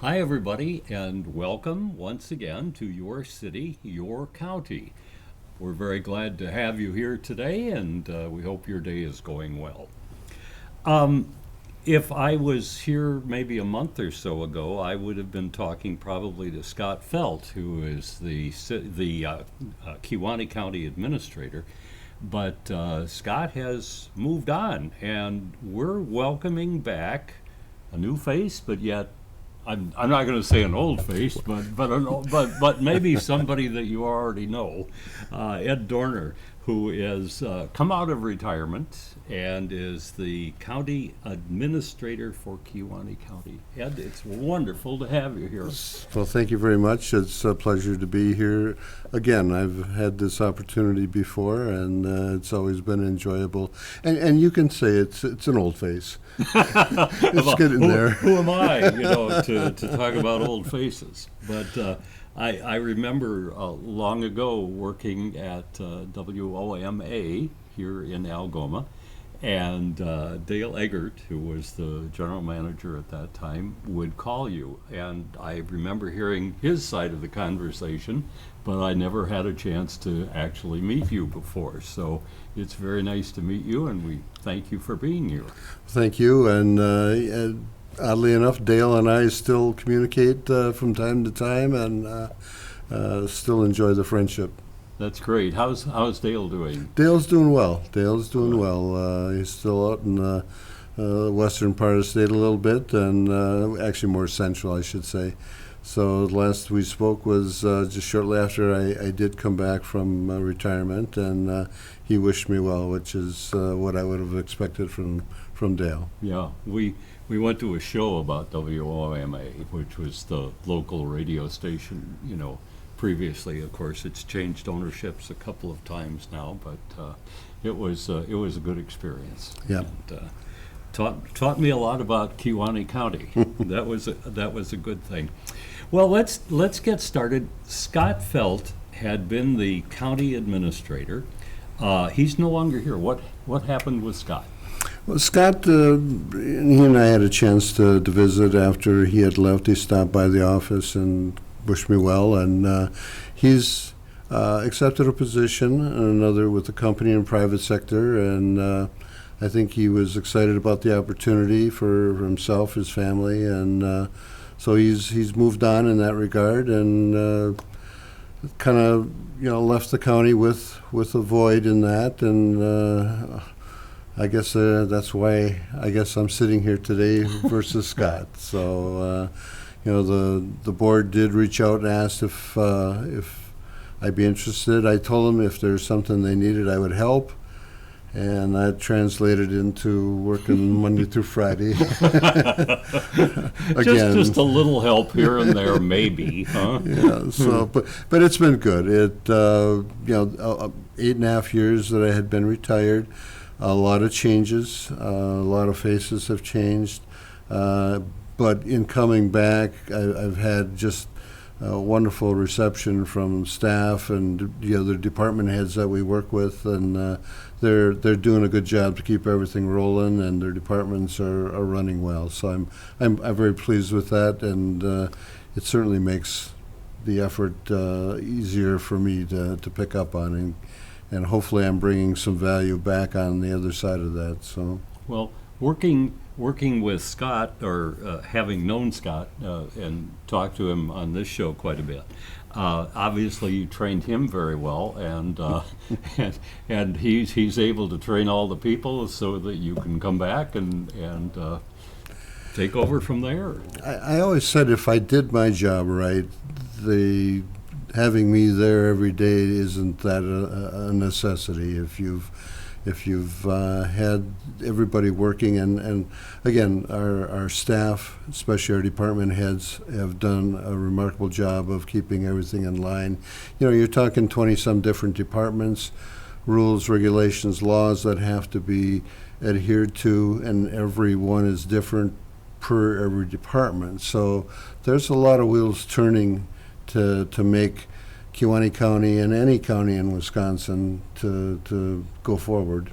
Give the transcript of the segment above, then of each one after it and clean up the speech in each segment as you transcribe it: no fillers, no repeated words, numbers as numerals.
Hi, everybody, and welcome once again to your city, your county. We're very glad to have you here today, and we hope your day is going well. Um, if I was here maybe a month or so ago, I would have been talking probably to Scott Felt, who is the Kewaunee County Administrator. But Scott has moved on, and we're welcoming back a new face, but yet I'm not going to say an old face, but maybe somebody that you already know, Ed Dorner, who is come out of retirement and is the county administrator for Kewaunee County. Ed, it's wonderful to have you here. Well, thank you very much. It's a pleasure to be here again. I've had this opportunity before, and it's always been enjoyable. And you can say it's an old face. It's getting there. Who am I, to talk about old faces? But I remember long ago working at WOMA here in Algoma, and Dale Eggert, who was the general manager at that time, would call you. And I remember hearing his side of the conversation, but I never had a chance to actually meet you before. So it's very nice to meet you, and we thank you for being here. Thank you. And oddly enough, Dale and I still communicate from time to time, and still enjoy the friendship. That's great. How's Dale doing? Dale's doing well. Dale's doing well. He's still out in the western part of the state a little bit, and actually more central, I should say. So the last we spoke was just shortly after I did come back from retirement, and he wished me well, which is what I would have expected from Dale. Yeah, we went to a show about WOMA, which was the local radio station, previously. Of course, it's changed ownerships a couple of times now, but it was a good experience. Yeah. And, taught me a lot about Kewaunee County. That was a good thing. Well, let's get started. Scott Felt had been the county administrator. He's no longer here. What happened with Scott? Well, Scott, he and I had a chance to visit after he had left. He stopped by the office and wished me well, and he's accepted a position, another with the company in private sector, and I think he was excited about the opportunity for himself, his family, and so he's moved on in that regard, and kind of left the county with a void in that, and I guess that's why I'm sitting here today versus Scott. So the board did reach out and asked if I'd be interested. I told them if there's something they needed, I would help. And that translated into working Monday through Friday. Again, just a little help here and there, maybe, huh? Yeah. So, but it's been good. 8.5 years that I had been retired. A lot of changes. A lot of faces have changed. But in coming back, I've had just a wonderful reception from staff and the other department heads that we work with, and they're doing a good job to keep everything rolling, and their departments are running well. So I'm very pleased with that, and it certainly makes the effort easier for me to pick up on, and hopefully I'm bringing some value back on the other side of that. So well, working with Scott, or having known Scott and talked to him on this show quite a bit, obviously you trained him very well, and and he's able to train all the people so that you can come back and take over from there. I always said if I did my job right, having me there every day isn't that a necessity. If you've had everybody working, and again, our staff, especially our department heads, have done a remarkable job of keeping everything in line. You're talking 20-some different departments, rules, regulations, laws that have to be adhered to, and every one is different per every department. So there's a lot of wheels turning to make Kewaunee County and any county in Wisconsin to go forward.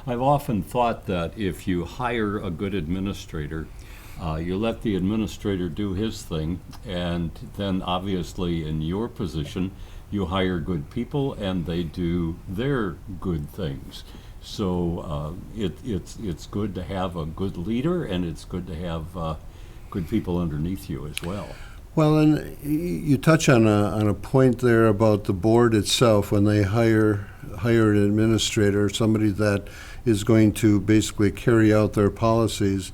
I've often thought that if you hire a good administrator, You let the administrator do his thing, and then obviously in your position, you hire good people and they do their good things. So it's good to have a good leader, and it's good to have good people underneath you as well. Well, and you touch on a point there about the board itself when they hire an administrator, somebody that is going to basically carry out their policies.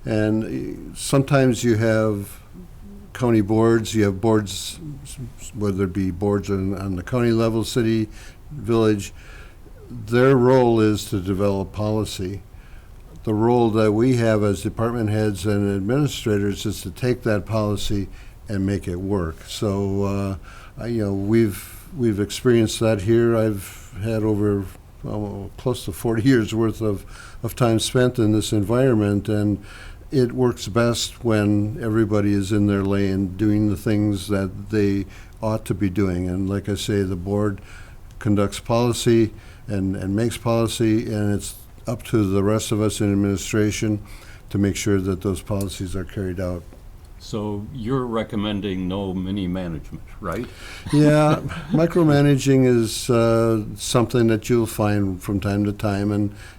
And sometimes you have county boards, you have boards, whether it be boards on the county level, city, village. Their role is to develop policy. The role that we have as department heads and administrators is to take that policy and make it work. So, we've experienced that here. I've had over close to 40 years worth of time spent in this environment, and it works best when everybody is in their lane doing the things that they ought to be doing. And like I say, the board conducts policy and makes policy, and it's up to the rest of us in administration to make sure that those policies are carried out. So you're recommending no mini management, right? Yeah, micromanaging is something that you'll find from time to time,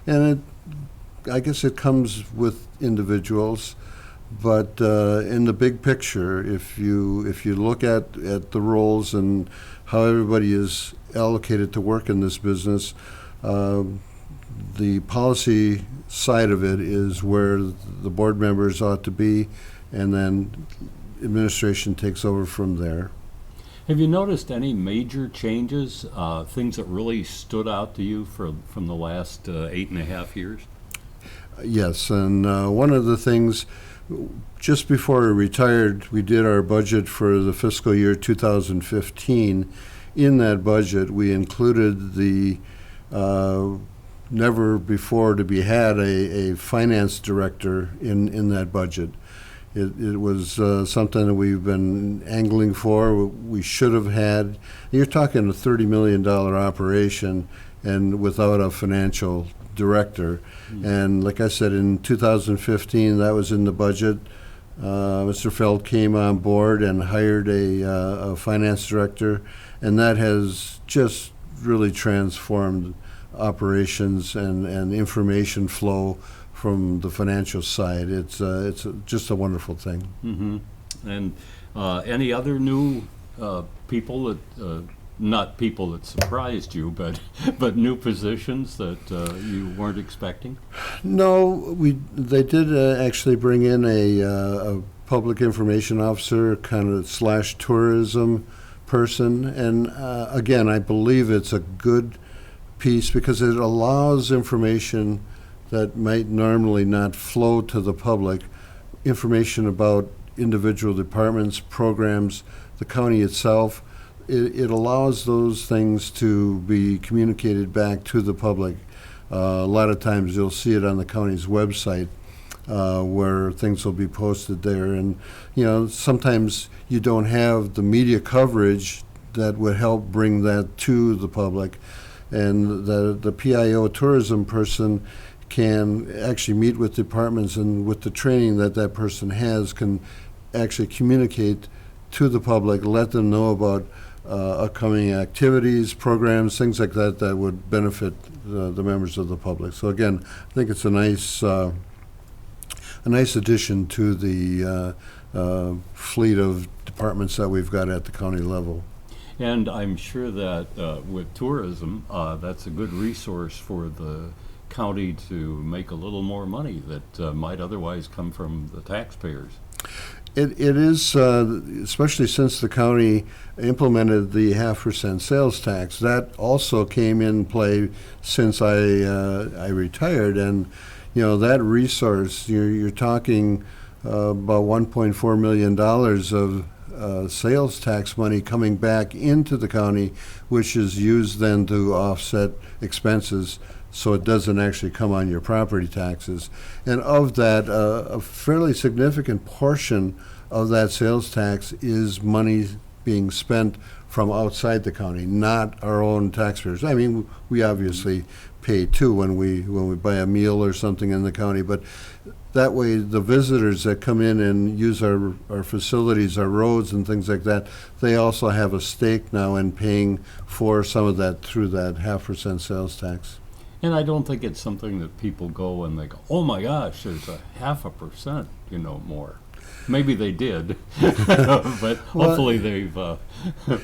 and I guess it comes with individuals, but in the big picture, if you look at the roles and how everybody is allocated to work in this business, the policy side of it is where the board members ought to be, and then administration takes over from there. Have you noticed any major changes, things that really stood out to you from the last 8.5 years? Yes, and one of the things, just before I retired, we did our budget for the fiscal year 2015. In that budget, we included the never before to be had a finance director in that budget. It was something that we've been angling for. We should have had. You're talking a $30 million operation, and without a financial director. And like I said, in 2015, that was in the budget. Mr. Feld came on board and hired a finance director, and that has just really transformed operations and information flow from the financial side. It's just a wonderful thing. Mm-hmm. And any other new people that, not people that surprised you, but new positions that you weren't expecting? No, they did actually bring in a public information officer, kind of / tourism person, and again, I believe it's a good piece because it allows information that might normally not flow to the public, information about individual departments, programs, the county itself. It allows those things to be communicated back to the public. A lot of times you'll see it on the county's website where things will be posted there. And, sometimes you don't have the media coverage that would help bring that to the public. And the PIO tourism person can actually meet with departments, and with the training that person has, can actually communicate to the public, let them know about upcoming activities, programs, things like that would benefit the members of the public. So again, I think it's a nice addition to the fleet of departments that we've got at the county level. And I'm sure that with tourism, that's a good resource for the county to make a little more money that might otherwise come from the taxpayers. It is, especially since the county implemented the 0.5% sales tax. That also came in play since I retired, and that resource, you're talking about $1.4 million of sales tax money coming back into the county, which is used then to offset expenses, so it doesn't actually come on your property taxes. And of that, a fairly significant portion of that sales tax is money being spent from outside the county, not our own taxpayers. I mean, we obviously pay too when we buy a meal or something in the county, but that way the visitors that come in and use our facilities, our roads and things like that, they also have a stake now in paying for some of that through that 0.5% sales tax. And I don't think it's something that people go and they go, oh my gosh, there's a 0.5%, more. Maybe they did, but hopefully they've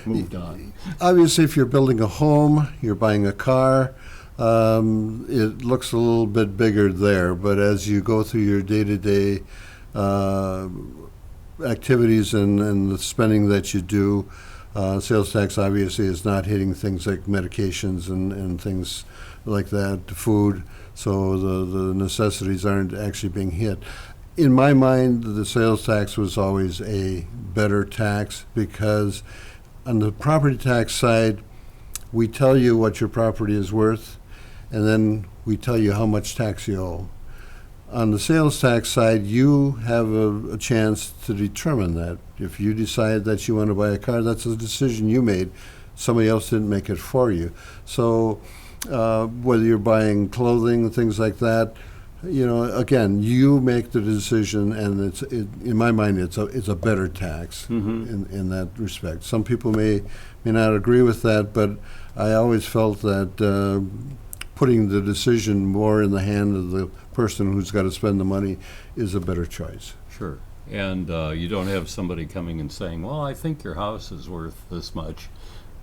moved on. Obviously, if you're building a home, you're buying a car, it looks a little bit bigger there. But as you go through your day-to-day activities and the spending that you do, sales tax obviously is not hitting things like medications and things like that, food. So the necessities aren't actually being hit. In my mind, the sales tax was always a better tax because on the property tax side, we tell you what your property is worth, and then we tell you how much tax you owe. On the sales tax side, you have a chance to determine that. If you decide that you want to buy a car, that's a decision you made. Somebody else didn't make it for you. So whether you're buying clothing, things like that, again, you make the decision, and in my mind, it's a better tax in that respect. Some people may not agree with that, but I always felt that putting the decision more in the hand of the person who's got to spend the money is a better choice. Sure. And you don't have somebody coming and saying, well, I think your house is worth this much.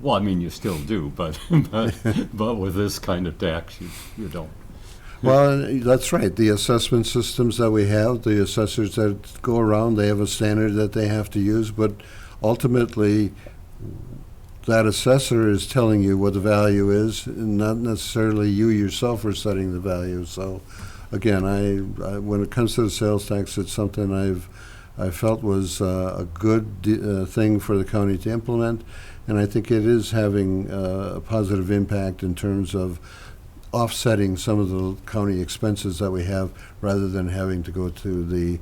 Well, I mean, you still do, but with this kind of tax, you don't. Well, that's right. The assessment systems that we have, the assessors that go around, they have a standard that they have to use, but ultimately that assessor is telling you what the value is, and not necessarily you yourself are setting the value. So again, I when it comes to the sales tax, it's something I felt was a good thing for the county to implement, and I think it is having a positive impact in terms of offsetting some of the county expenses that we have rather than having to go to the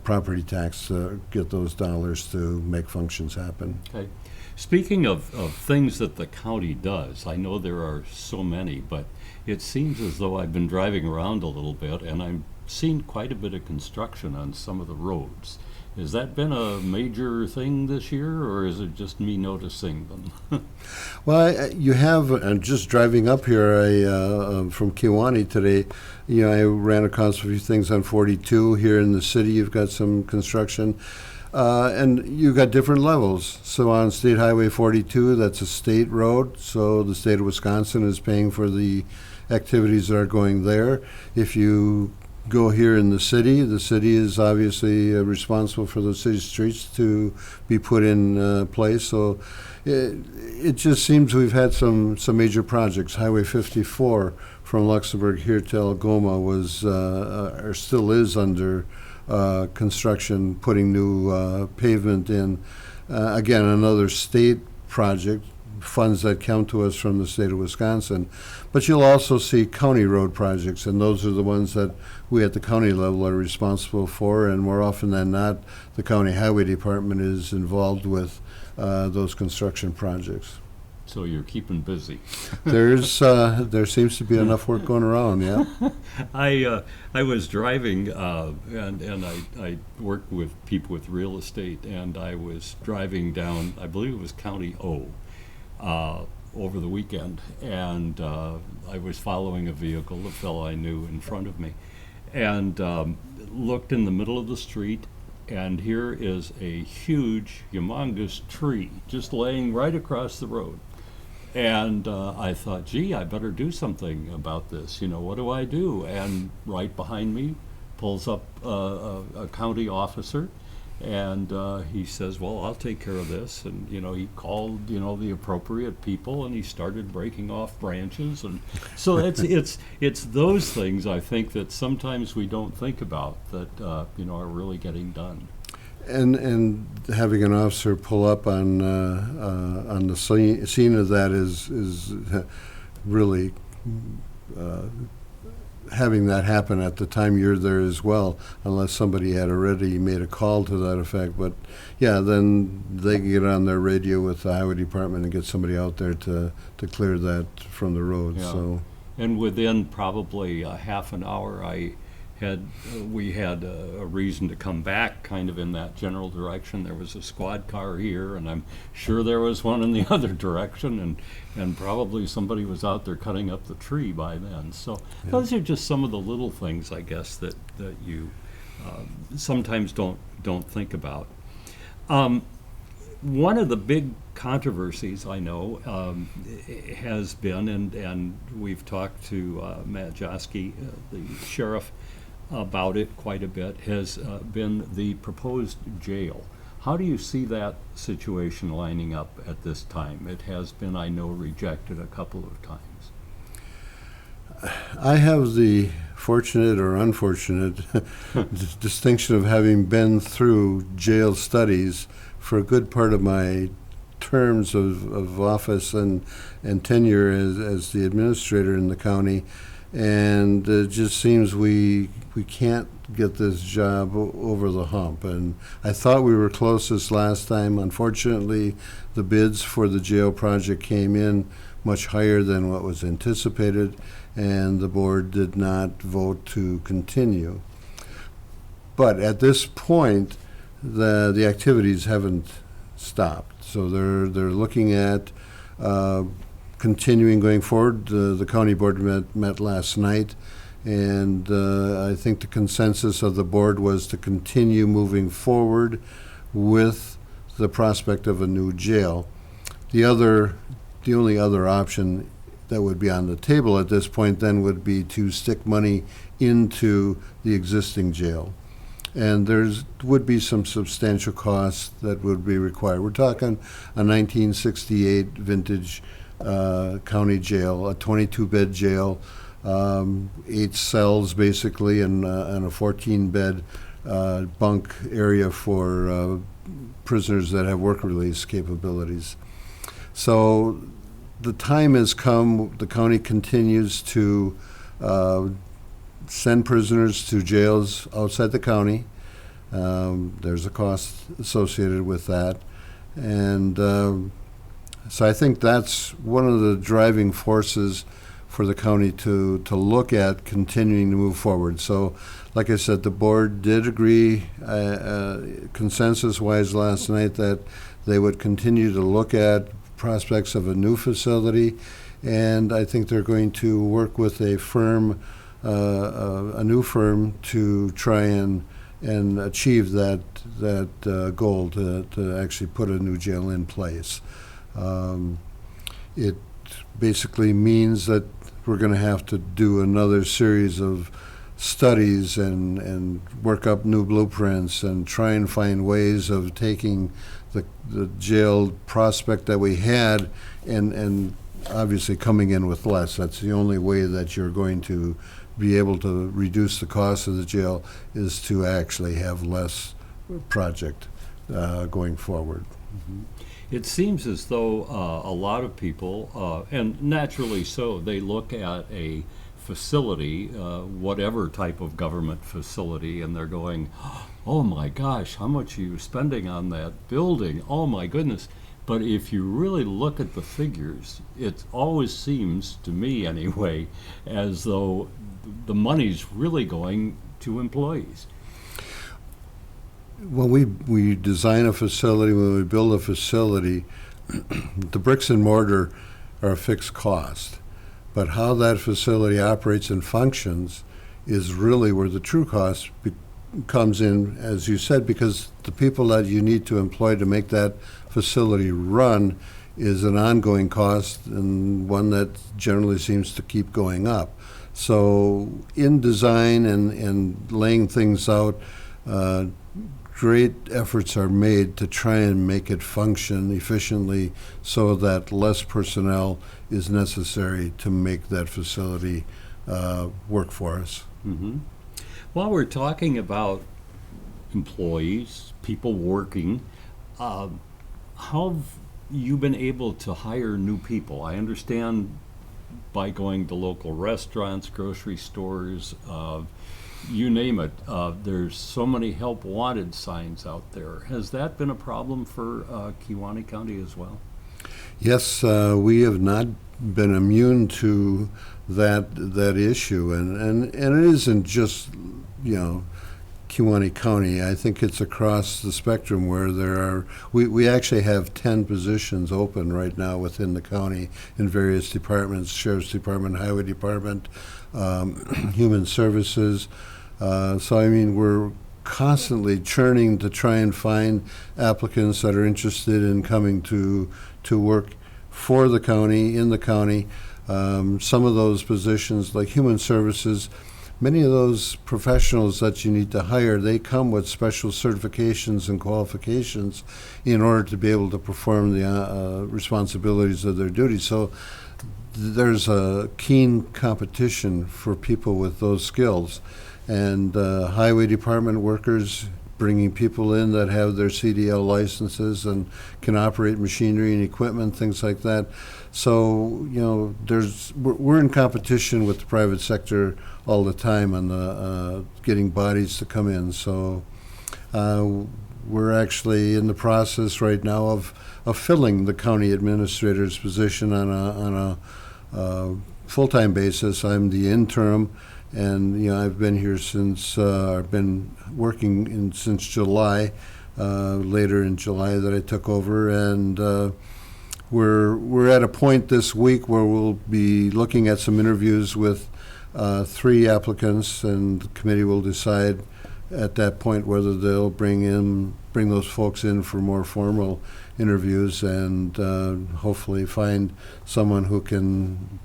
property tax to get those dollars to make functions happen. Okay. Speaking of things that the county does, I know there are so many, but it seems as though I've been driving around a little bit and I'm seeing quite a bit of construction on some of the roads. Has that been a major thing this year, or is it just me noticing them? Well, you have, just driving up here from Kewaunee today, I ran across a few things on 42 here in the city. You've got some construction, and you've got different levels. So on State Highway 42, that's a state road, so the state of Wisconsin is paying for the activities that are going there. If you go here in the city is obviously responsible for those city streets to be put in place. So it just seems we've had some major projects. Highway 54 from Luxembourg here to Algoma was or still is under construction, putting new pavement in. Again, another state project, funds that come to us from the state of Wisconsin. But you'll also see county road projects, and those are the ones that we at the county level are responsible for, and more often than not, the county highway department is involved with those construction projects. So you're keeping busy. There seems to be enough work going around, yeah. I was driving, and I work with people with real estate, and I was driving down, I believe it was County O, over the weekend, and I was following a vehicle, a fellow I knew in front of me, and looked in the middle of the street, and here is a huge, humongous tree just laying right across the road. And I thought, gee, I better do something about this. What do I do? And right behind me pulls up a county officer, and he says, well, I'll take care of this. And, he called, the appropriate people, and he started breaking off branches. And so it's those things, I think, that sometimes we don't think about that, are really getting done. And having an officer pull up on the scene of that is really having that happen at the time you're there as well, unless somebody had already made a call to that effect. But yeah, then they can get on their radio with the highway department and get somebody out there to clear that from the road. Yeah. So, and within probably a half an hour, I we had a reason to come back kind of in that general direction. There was a squad car here, and I'm sure there was one in the other direction, and probably somebody was out there cutting up the tree by then. So those are just some of the little things, I guess, that you sometimes don't think about. One of the big controversies I know has been, and we've talked to Matt Joski, the sheriff, about it quite a bit, has been the proposed jail. How do you see that situation lining up at this time? It has been, I know, rejected a couple of times. I have the fortunate or unfortunate distinction of having been through jail studies for a good part of my terms of office and tenure as the administrator in the county, and it just seems we can't get this job over the hump. And I thought we were closest last time. Unfortunately, the bids for the jail project came in much higher than what was anticipated, and the board did not vote to continue. But at this point, the activities haven't stopped. So they're looking at continuing going forward. The county board met last night, and I think the consensus of the board was to continue moving forward with the prospect of a new jail. The only other option that would be on the table at this point then would be to stick money into the existing jail. And would be some substantial costs that would be required. We're talking a 1968 vintage county jail, a 22-bed jail, 8 cells basically, and a 14-bed bunk area for prisoners that have work release capabilities. So the time has come. The county continues to send prisoners to jails outside the county. There's a cost associated with that. And so I think that's one of the driving forces for the county to look at continuing to move forward. So, like I said, the board did agree consensus-wise last night that they would continue to look at prospects of a new facility, and I think they're going to work with a firm, a new firm, to try and achieve that goal to actually put a new jail in place. It basically means that we're going to have to do another series of studies and work up new blueprints and try and find ways of taking the jail prospect that we had and obviously coming in with less. That's the only way that you're going to be able to reduce the cost of the jail, is to actually have less project going forward. Mm-hmm. It seems as though a lot of people, and naturally so, they look at a facility, whatever type of government facility, and they're going, oh my gosh, how much are you spending on that building? Oh my goodness. But if you really look at the figures, it always seems, to me anyway, as though the money's really going to employees. When we design a facility, when we build a facility, the bricks and mortar are a fixed cost. But how that facility operates and functions is really where the true cost comes in, as you said, because the people that you need to employ to make that facility run is an ongoing cost, and one that generally seems to keep going up. So in design and laying things out, great efforts are made to try and make it function efficiently so that less personnel is necessary to make that facility work for us. Mm-hmm. While we're talking about employees, people working, how have you been able to hire new people? I understand by going to local restaurants, grocery stores, you name it. There's so many help wanted signs out there. Has that been a problem for Kewaunee County as well? Yes, we have not been immune to that issue, and it isn't just, Kewaunee County. I think it's across the spectrum where we actually have 10 positions open right now within the county in various departments: Sheriff's Department, Highway Department, Human Services. So I mean, we're constantly churning to try and find applicants that are interested in coming to work for the county, in the county. Some of those positions, like Human Services, many of those professionals that you need to hire, they come with special certifications and qualifications in order to be able to perform the responsibilities of their duties. So there's a keen competition for people with those skills. And highway department workers, bringing people in that have their CDL licenses and can operate machinery and equipment, things like that. So, we're in competition with the private sector all the time on the getting bodies to come in. So we're actually in the process right now of filling the county administrator's position on a full-time basis. I'm the interim, and I've been here since I've been working since July, later in July that I took over, and we're at a point this week where we'll be looking at some interviews with 3 applicants, and the committee will decide at that point whether they'll bring those folks in for more formal interviews, and hopefully find someone who can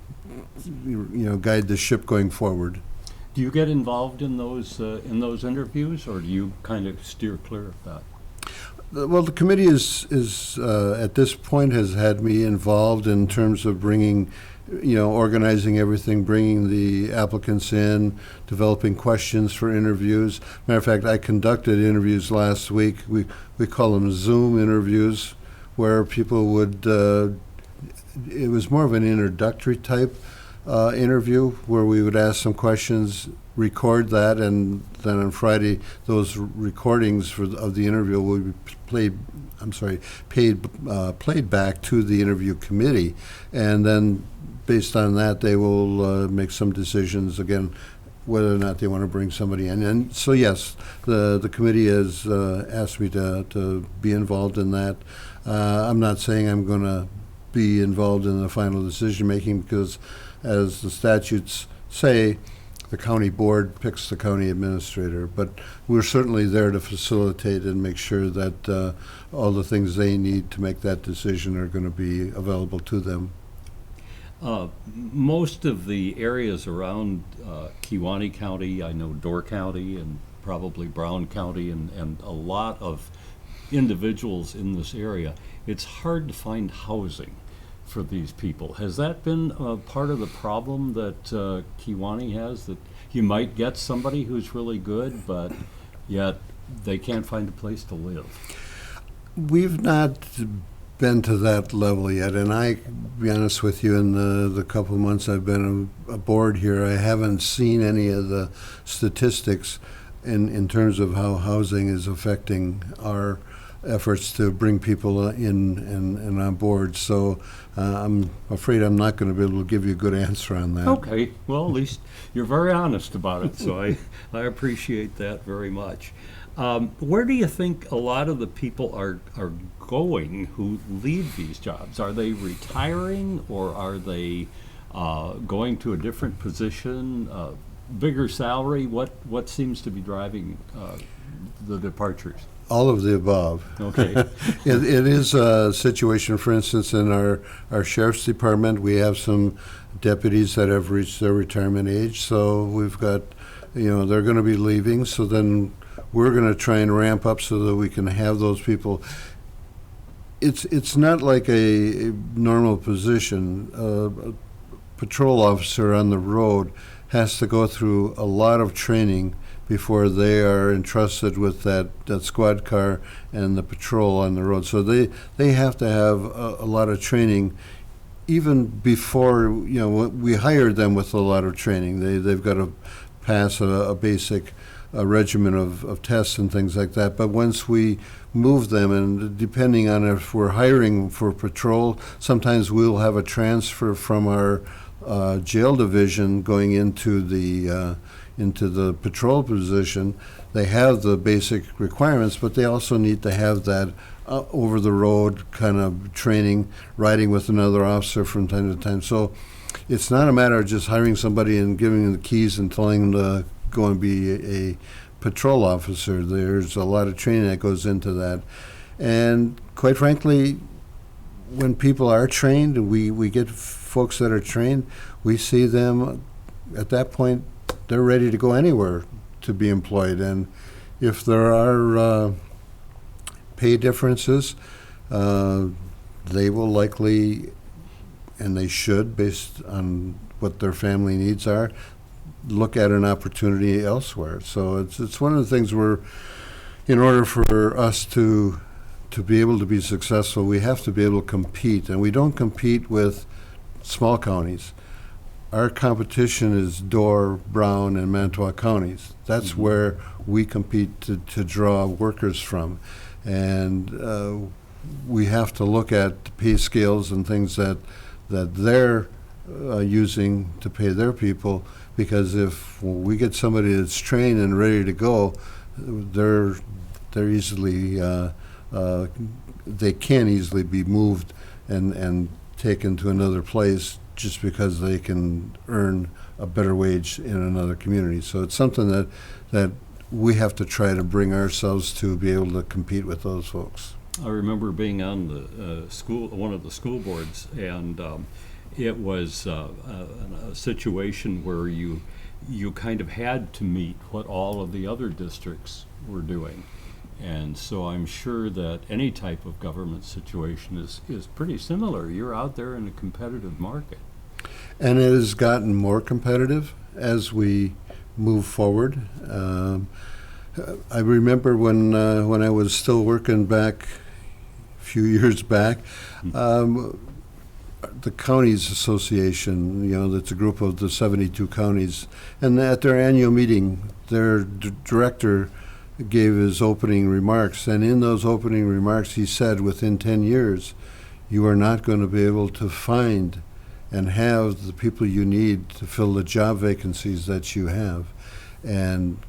guide the ship going forward. Do you get involved in those interviews, or do you kind of steer clear of that? Well, the committee is at this point has had me involved in terms of bringing, organizing everything, bringing the applicants in, developing questions for interviews. Matter of fact, I conducted interviews last week. We call them Zoom interviews, where people would, it was more of an introductory type interview, where we would ask some questions, record that, and then on Friday those recordings of the interview will be played back to the interview committee, and then based on that they will make some decisions again whether or not they want to bring somebody in. And so yes, the committee has asked me to be involved in that. I'm not saying I'm going to be involved in the final decision making, because as the statutes say, the county board picks the county administrator, but we're certainly there to facilitate and make sure that all the things they need to make that decision are going to be available to them. Most of the areas around Kewaunee County, I know Dorr County and probably Brown County, and a lot of individuals in this area, it's hard to find housing for these people. Has that been part of the problem that Kewaunee has, that you might get somebody who's really good, but yet they can't find a place to live? We've not been to that level yet, and I, to be honest with you, in the couple of months I've been aboard here, I haven't seen any of the statistics in terms of how housing is affecting our efforts to bring people in and on board. So I'm afraid I'm not going to be able to give you a good answer on that. Okay, well, at least you're very honest about it, so I appreciate that very much. Where do you think a lot of the people are going who leave these jobs? Are they retiring, or are they going to a different position, bigger salary? What seems to be driving the departures? All of the above. Okay. It is a situation, for instance, in our sheriff's department, we have some deputies that have reached their retirement age, so we've got, they're going to be leaving, so then we're going to try and ramp up so that we can have those people. It's not like a normal position. A patrol officer on the road has to go through a lot of training before they are entrusted with that squad car and the patrol on the road. So they have to have a lot of training. Even before, we hired them with a lot of training. They've got to pass a basic a regimen of tests and things like that. But once we move them, and depending on if we're hiring for patrol, sometimes we'll have a transfer from our jail division going into the patrol position. They have the basic requirements, but they also need to have that over the road kind of training, riding with another officer from time to time. So it's not a matter of just hiring somebody and giving them the keys and telling them to go and be a patrol officer. There's a lot of training that goes into that. And quite frankly, when people are trained, we get folks that are trained, we see them at that point, they're ready to go anywhere to be employed. And if there are pay differences, they will likely, and they should, based on what their family needs are, look at an opportunity elsewhere. So it's one of the things where, in order for us to be able to be successful, we have to be able to compete. And we don't compete with small counties. Our competition is Dorr, Brown, and Manitowoc counties. That's where we compete to draw workers from. And we have to look at the pay scales and things that they're using to pay their people, because if we get somebody that's trained and ready to go, they're easily they can easily be moved and taken to another place just because they can earn a better wage in another community. So it's something that we have to try to bring ourselves to be able to compete with those folks. I remember being on the one of the school boards, and it was a situation where you kind of had to meet what all of the other districts were doing. And so I'm sure that any type of government situation is pretty similar. You're out there in a competitive market. And it has gotten more competitive as we move forward. I remember when I was still working back a few years back, the Counties Association, that's a group of the 72 counties, and at their annual meeting, their director gave his opening remarks, and in those opening remarks he said, within 10 years, you are not going to be able to find and have the people you need to fill the job vacancies that you have. And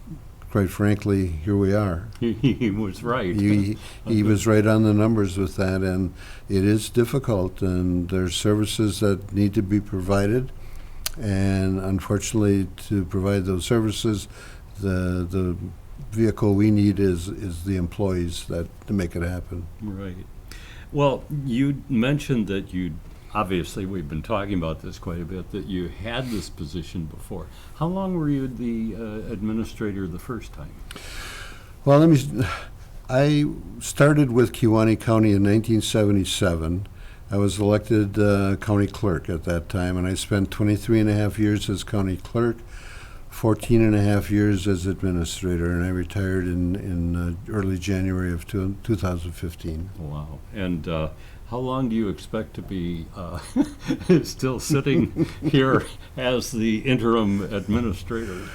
quite frankly, here we are. He was right. He was right on the numbers with that, and it is difficult, and there's services that need to be provided, and unfortunately, to provide those services, the vehicle we need is the employees to make it happen. Right. Well, you mentioned that obviously we've been talking about this quite a bit, that you had this position before. How long were you the administrator the first time? Well, I started with Kewaunee County in 1977. I was elected county clerk at that time, and I spent 23 and a half years as county clerk, 14 and a half years as administrator, and I retired in early January of 2015. Wow. And how long do you expect to be still sitting here as the interim administrator?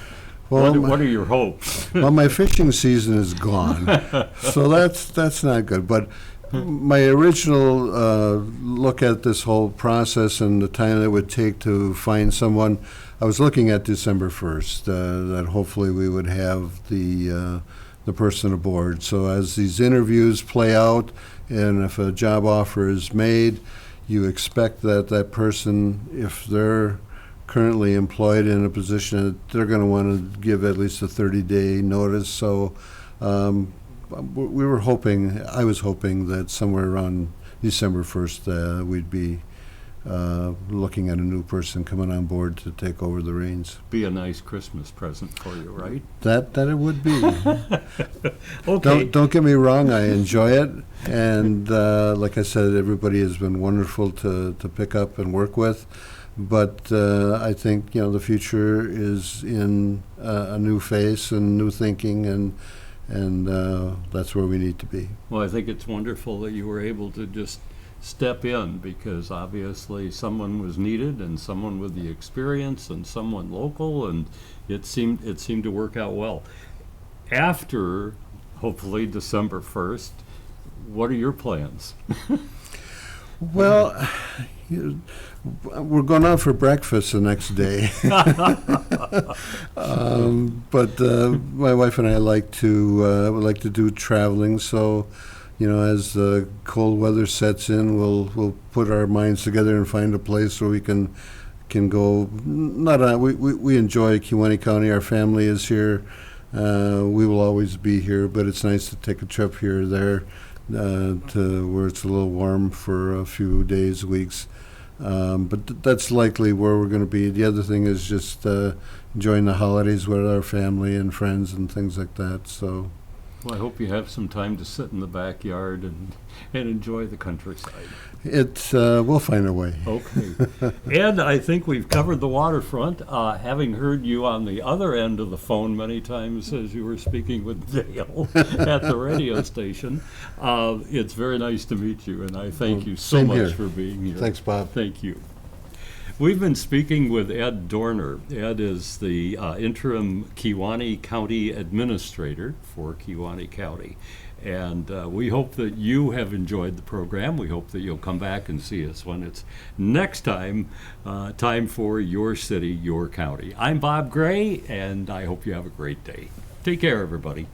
Well, what are your hopes? Well, my fishing season is gone, so that's not good. But my original look at this whole process and the time that it would take to find someone, I was looking at December 1st, that hopefully we would have the person aboard. So as these interviews play out, and if a job offer is made, you expect that person, if they're currently employed in a position, they're going to want to give at least a 30-day notice. So we were hoping, I was hoping that somewhere around December 1st we'd be looking at a new person coming on board to take over the reins. Be a nice Christmas present for you, right? That it would be. Okay. Don't get me wrong, I enjoy it, and like I said, everybody has been wonderful to pick up and work with. But I think the future is in a new face and new thinking, and that's where we need to be. Well, I think it's wonderful that you were able to just step in, because obviously someone was needed, and someone with the experience, and someone local, and it seemed to work out well. after, hopefully, December 1st, what are your plans? Well, we're going out for breakfast the next day. But my wife and I like to do traveling. So, as the cold weather sets in, we'll put our minds together and find a place where we can go. We enjoy Kewaunee County. Our family is here. We will always be here, but it's nice to take a trip here or there. To where it's a little warm for a few days, weeks. But that's likely where we're going to be. The other thing is just enjoying the holidays with our family and friends and things like that. So, Well, I hope you have some time to sit in the backyard and enjoy the countryside. we'll find a way. Okay. And I think we've covered the waterfront. Having heard you on the other end of the phone many times as you were speaking with Dale at the radio station, it's very nice to meet you, and I thank you so same much here. for being here. Thanks, Bob. Thank you. We've been speaking with Ed Dorner. Ed is the interim Kewaunee County Administrator for Kewaunee County. And we hope that you have enjoyed the program. We hope that you'll come back and see us when it's next time for Your City, Your County. I'm Bob Gray, and I hope you have a great day. Take care, everybody.